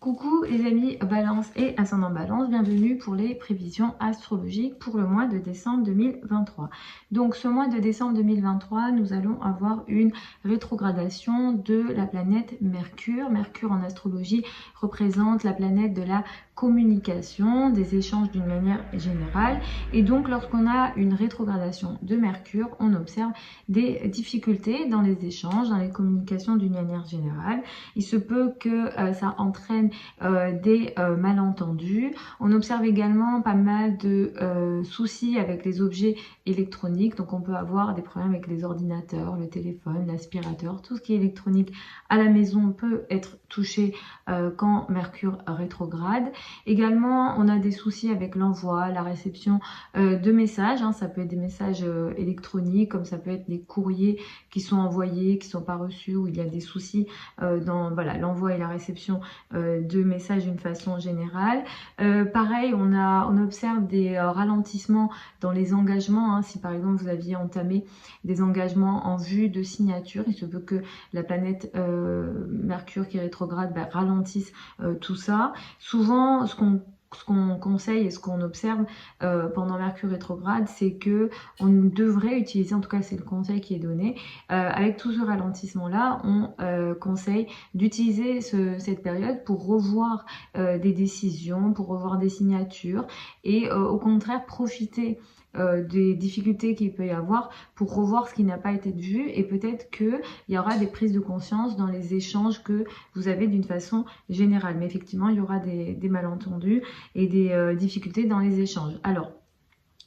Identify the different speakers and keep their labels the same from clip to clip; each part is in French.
Speaker 1: Coucou les amis Balance et ascendant Balance, bienvenue pour les prévisions astrologiques pour le mois de décembre 2023. Donc ce mois de décembre 2023, nous allons avoir une rétrogradation de la planète Mercure. Mercure en astrologie représente la planète de la communication, des échanges d'une manière générale. Et donc lorsqu'on a une rétrogradation de Mercure, on observe des difficultés dans les échanges, dans les communications d'une manière générale. Il se peut que ça entraîne des malentendus. On observe également pas mal de soucis avec les objets électroniques. Donc on peut avoir des problèmes avec les ordinateurs, le téléphone, l'aspirateur, tout ce qui est électronique à la maison peut être touché quand Mercure rétrograde. Également, on a des soucis avec l'envoi, la réception de messages. Ça peut être des messages électroniques, comme ça peut être des courriers qui sont envoyés, qui ne sont pas reçus, où il y a des soucis dans l'envoi et la réception de messages d'une façon générale. Pareil, on observe des ralentissements dans les engagements. Si par exemple vous aviez entamé des engagements en vue de signature, il se peut que la planète Mercure qui rétrograde ralentisse tout ça. Souvent, ce qu'on conseille et ce qu'on observe pendant Mercure rétrograde, c'est que on devrait utiliser, en tout cas c'est le conseil qui est donné, avec tout ce ralentissement là, on conseille d'utiliser cette période pour revoir des décisions, pour revoir des signatures et au contraire profiter des difficultés qu'il peut y avoir pour revoir ce qui n'a pas été vu, et peut-être qu'il y aura des prises de conscience dans les échanges que vous avez d'une façon générale. Mais effectivement, il y aura des malentendus et des difficultés dans les échanges. Alors,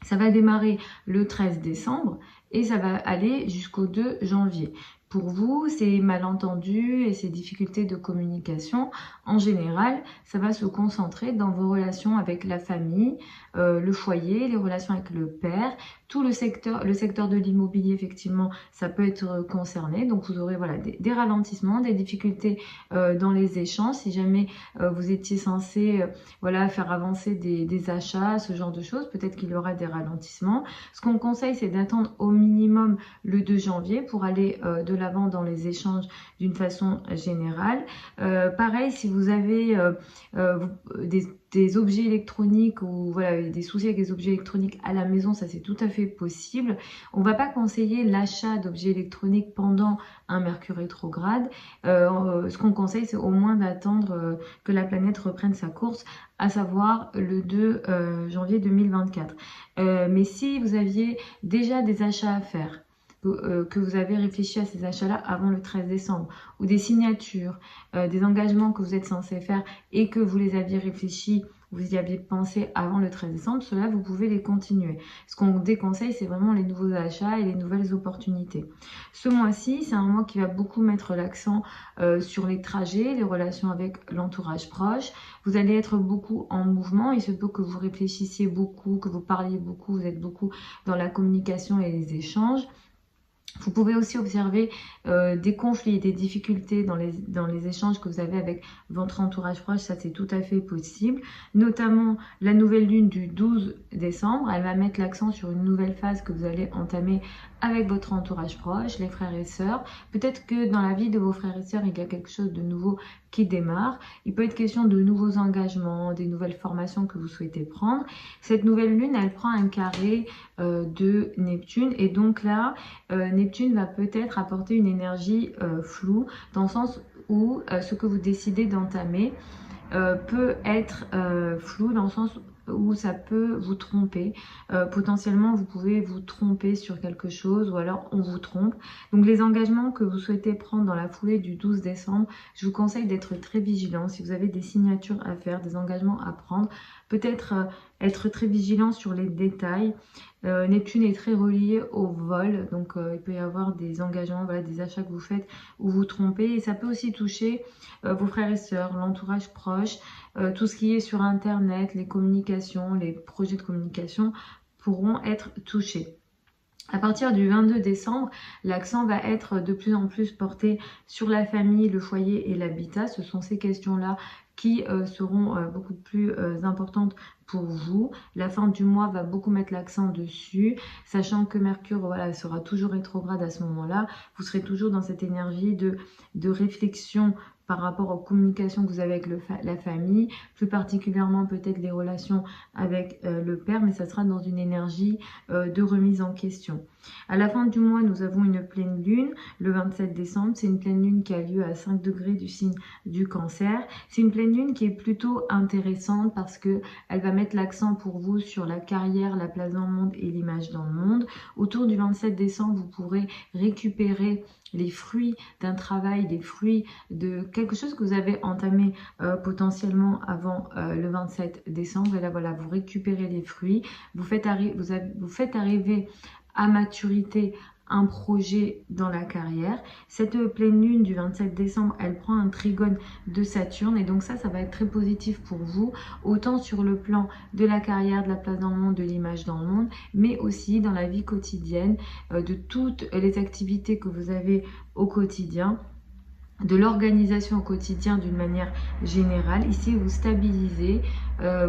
Speaker 1: ça va démarrer le 13 décembre et ça va aller jusqu'au 2 janvier. Pour vous, ces malentendus et ces difficultés de communication, en général, ça va se concentrer dans vos relations avec la famille, le foyer, les relations avec le père, tout le secteur de l'immobilier, effectivement, ça peut être concerné. Donc, vous aurez des ralentissements, des difficultés dans les échanges. Si jamais vous étiez censé faire avancer des achats, ce genre de choses, peut-être qu'il y aura des ralentissements. Ce qu'on conseille, c'est d'attendre au minimum le 2 janvier pour aller de l'avant dans les échanges d'une façon générale. Pareil, si vous avez des objets électroniques ou des soucis avec les objets électroniques à la maison, ça c'est tout à fait possible. On ne va pas conseiller l'achat d'objets électroniques pendant un Mercure rétrograde. Ce qu'on conseille, c'est au moins d'attendre que la planète reprenne sa course, à savoir le 2 janvier 2024. Mais si vous aviez déjà des achats à faire, que vous avez réfléchi à ces achats-là avant le 13 décembre, ou des signatures, des engagements que vous êtes censé faire et que vous les aviez réfléchis, vous y aviez pensé avant le 13 décembre, cela vous pouvez les continuer. Ce qu'on déconseille, c'est vraiment les nouveaux achats et les nouvelles opportunités. Ce mois-ci, c'est un mois qui va beaucoup mettre l'accent sur les trajets, les relations avec l'entourage proche. Vous allez être beaucoup en mouvement, il se peut que vous réfléchissiez beaucoup, que vous parliez beaucoup, vous êtes beaucoup dans la communication et les échanges. Vous pouvez aussi observer des conflits, des difficultés dans les échanges que vous avez avec votre entourage proche, ça c'est tout à fait possible. Notamment la nouvelle lune du 12 décembre, elle va mettre l'accent sur une nouvelle phase que vous allez entamer avec votre entourage proche, les frères et sœurs. Peut-être que dans la vie de vos frères et sœurs, il y a quelque chose de nouveau qui démarre. Il peut être question de nouveaux engagements, des nouvelles formations que vous souhaitez prendre. Cette nouvelle lune, elle prend un carré de Neptune, et donc là, Neptune va peut-être apporter une énergie floue, dans le sens où ce que vous décidez d'entamer peut être flou, dans le sens où ça peut vous tromper. Potentiellement, vous pouvez vous tromper sur quelque chose, ou alors on vous trompe. Donc les engagements que vous souhaitez prendre dans la foulée du 12 décembre, je vous conseille d'être très vigilant. Si vous avez des signatures à faire, des engagements à prendre, peut-être être très vigilant sur les détails. Neptune est très relié au vol, donc il peut y avoir des engagements, des achats que vous faites où vous trompez, et ça peut aussi toucher vos frères et sœurs, l'entourage proche, tout ce qui est sur internet, les communications, les projets de communication pourront être touchés. À partir du 22 décembre, l'accent va être de plus en plus porté sur la famille, le foyer et l'habitat. Ce sont ces questions-là qui seront beaucoup plus importantes pour vous. La fin du mois va beaucoup mettre l'accent dessus, sachant que Mercure sera toujours rétrograde à ce moment-là. Vous serez toujours dans cette énergie de réflexion par rapport aux communications que vous avez avec la famille, plus particulièrement peut-être les relations avec le père, mais ça sera dans une énergie de remise en question. À la fin du mois, nous avons une pleine lune, le 27 décembre. C'est une pleine lune qui a lieu à 5 degrés du signe du Cancer. C'est une pleine lune qui est plutôt intéressante parce que elle va mettre l'accent pour vous sur la carrière, la place dans le monde et l'image dans le monde. Autour du 27 décembre, vous pourrez récupérer les fruits d'un travail, des fruits de quelque chose que vous avez entamé potentiellement avant le 27 décembre. Et là, voilà, vous récupérez les fruits, vous faites arriver à maturité un projet dans la carrière. Cette pleine lune du 27 décembre, elle prend un trigone de Saturne et donc ça va être très positif pour vous, autant sur le plan de la carrière, de la place dans le monde, de l'image dans le monde, mais aussi dans la vie quotidienne, de toutes les activités que vous avez au quotidien, de l'organisation au quotidien d'une manière générale. Ici, vous stabilisez,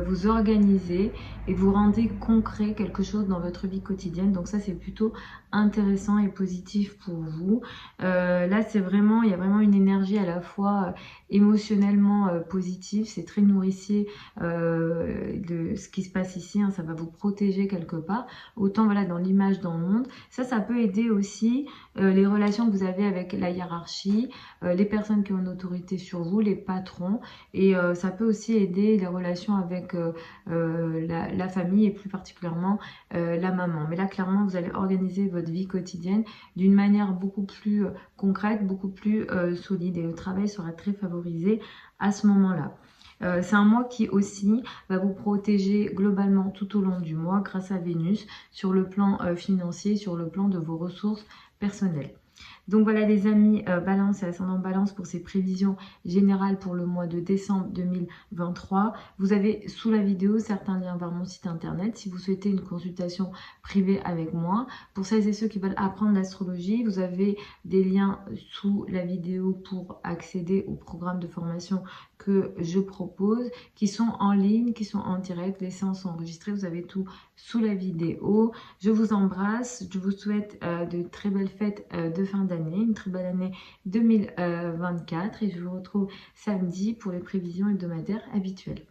Speaker 1: vous organisez et vous rendez concret quelque chose dans votre vie quotidienne. Donc ça, c'est plutôt intéressant et positif pour vous. Là, c'est vraiment, il y a vraiment une énergie à la fois émotionnellement positive. C'est très nourricier de ce qui se passe ici. Hein, ça va vous protéger quelque part. Autant voilà dans l'image, dans le monde. Ça peut aider aussi les relations que vous avez avec la hiérarchie, les personnes qui ont une autorité sur vous, les patrons, et ça peut aussi aider les relations avec la famille et plus particulièrement la maman. Mais là, clairement, vous allez organiser votre vie quotidienne d'une manière beaucoup plus concrète, beaucoup plus solide et le travail sera très favorisé à ce moment-là. C'est un mois qui aussi va vous protéger globalement tout au long du mois grâce à Vénus sur le plan financier, sur le plan de vos ressources personnelles. Donc voilà les amis, Balance et ascendant Balance pour ces prévisions générales pour le mois de décembre 2023. Vous avez sous la vidéo certains liens vers mon site internet si vous souhaitez une consultation privée avec moi. Pour celles et ceux qui veulent apprendre l'astrologie, vous avez des liens sous la vidéo pour accéder au programme de formation que je propose, qui sont en ligne, qui sont en direct, les séances sont enregistrées, vous avez tout sous la vidéo. Je vous embrasse, je vous souhaite de très belles fêtes de fin d'année, une très belle année 2024 et je vous retrouve samedi pour les prévisions hebdomadaires habituelles.